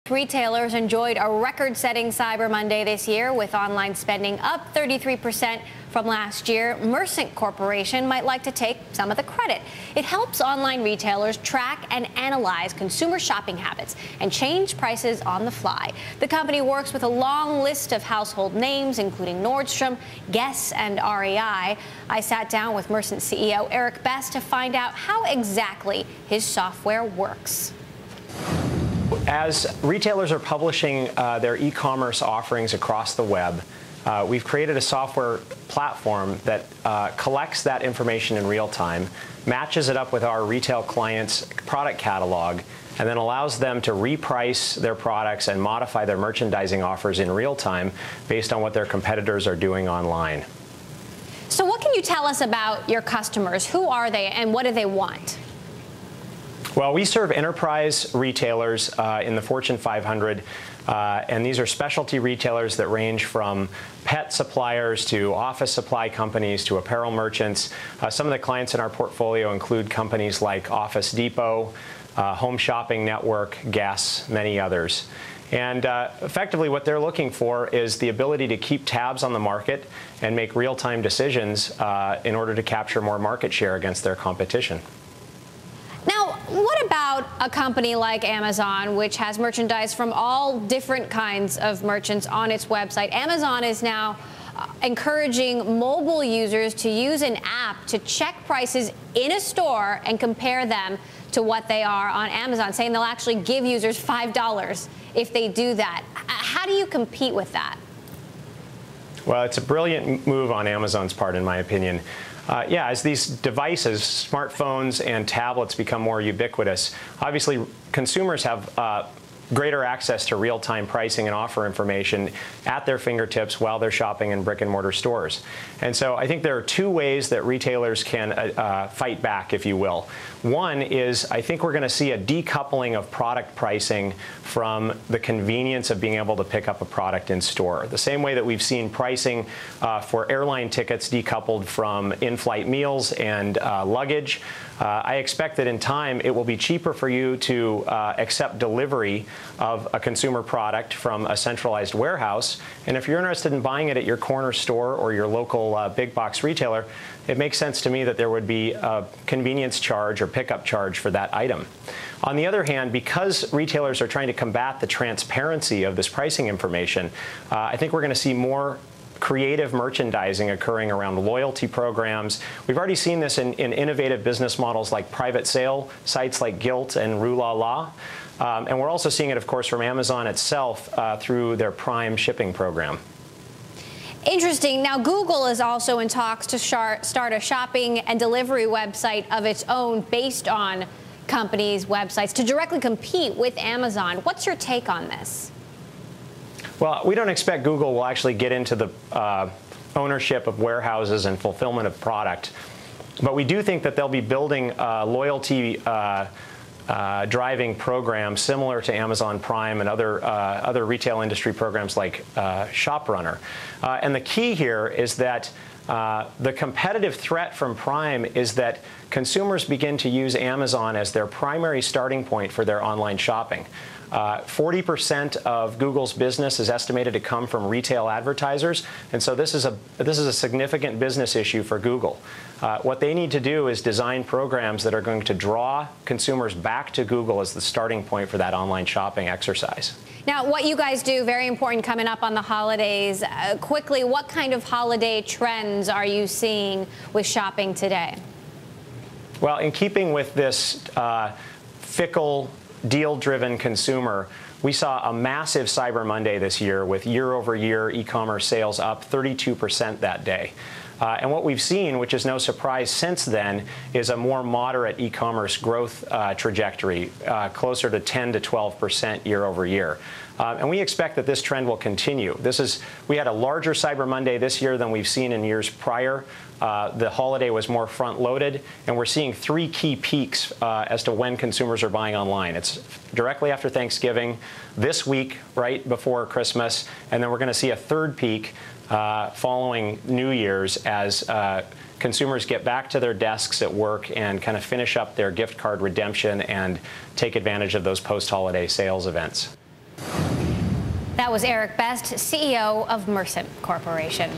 Retailers enjoyed a record-setting Cyber Monday this year, with online spending up 33% from last year. Merchant Corporation might like to take some of the credit. It helps online retailers track and analyze consumer shopping habits and change prices on the fly. The company works with a long list of household names, including Nordstrom, Guess, and REI. I sat down with Merchant CEO Eric Best to find out how exactly his software works. As retailers are publishing their e-commerce offerings across the web, we've created a software platform that collects that information in real time, matches it up with our retail clients' product catalog, and then allows them to reprice their products and modify their merchandising offers in real time based on what their competitors are doing online. So what can you tell us about your customers? Who are they and what do they want? Well, we serve enterprise retailers in the Fortune 500, and these are specialty retailers that range from pet suppliers to office supply companies to apparel merchants. Some of the clients in our portfolio include companies like Office Depot, Home Shopping Network, Guess, many others. And effectively what they're looking for is the ability to keep tabs on the market and make real-time decisions in order to capture more market share against their competition. Now, what about a company like Amazon, which has merchandise from all different kinds of merchants on its website? Amazon is now encouraging mobile users to use an app to check prices in a store and compare them to what they are on Amazon, saying they'll actually give users $5 if they do that. How do you compete with that? Well, it's a brilliant move on Amazon's part, in my opinion. As these devices, smartphones and tablets, become more ubiquitous, obviously consumers have greater access to real-time pricing and offer information at their fingertips while they're shopping in brick-and-mortar stores. And so I think there are two ways that retailers can fight back, if you will. One is, I think we're going to see a decoupling of product pricing from the convenience of being able to pick up a product in store. The same way that we've seen pricing for airline tickets decoupled from in-flight meals and luggage, I expect that in time it will be cheaper for you to accept delivery of a consumer product from a centralized warehouse. And if you're interested in buying it at your corner store or your local big box retailer, it makes sense to me that there would be a convenience charge or pickup charge for that item. On the other hand, because retailers are trying to combat the transparency of this pricing information, I think we're going to see more creative merchandising occurring around loyalty programs. We've already seen this in innovative business models like private sale sites like Gilt and Rue La La. And we're also seeing it, of course, from Amazon itself through their Prime shipping program. Interesting. Now, Google is also in talks to start a shopping and delivery website of its own based on companies' websites to directly compete with Amazon. What's your take on this? Well, we don't expect Google will actually get into the ownership of warehouses and fulfillment of product. But we do think that they'll be building loyalty driving programs similar to Amazon Prime and other retail industry programs like ShopRunner. And the key here is that the competitive threat from Prime is that consumers begin to use Amazon as their primary starting point for their online shopping. 40% of Google's business is estimated to come from retail advertisers, and so this is a significant business issue for Google. What they need to do is design programs that are going to draw consumers back to Google as the starting point for that online shopping exercise. Now, what you guys do, very important coming up on the holidays. Quickly, what kind of holiday trends are you seeing with shopping today? Well, in keeping with this fickle, deal-driven consumer, we saw a massive Cyber Monday this year with year-over-year e-commerce sales up 32% that day. And what we've seen, which is no surprise since then, is a more moderate e-commerce growth trajectory, closer to 10 to 12% year-over-year. And we expect that this trend will continue. We had a larger Cyber Monday this year than we've seen in years prior. The holiday was more front-loaded, and we're seeing three key peaks as to when consumers are buying online. It's directly after Thanksgiving, this week right before Christmas, and then we're going to see a third peak following New Year's as consumers get back to their desks at work and kind of finish up their gift card redemption and take advantage of those post-holiday sales events. That was Eric Best, CEO of Mercent Corporation.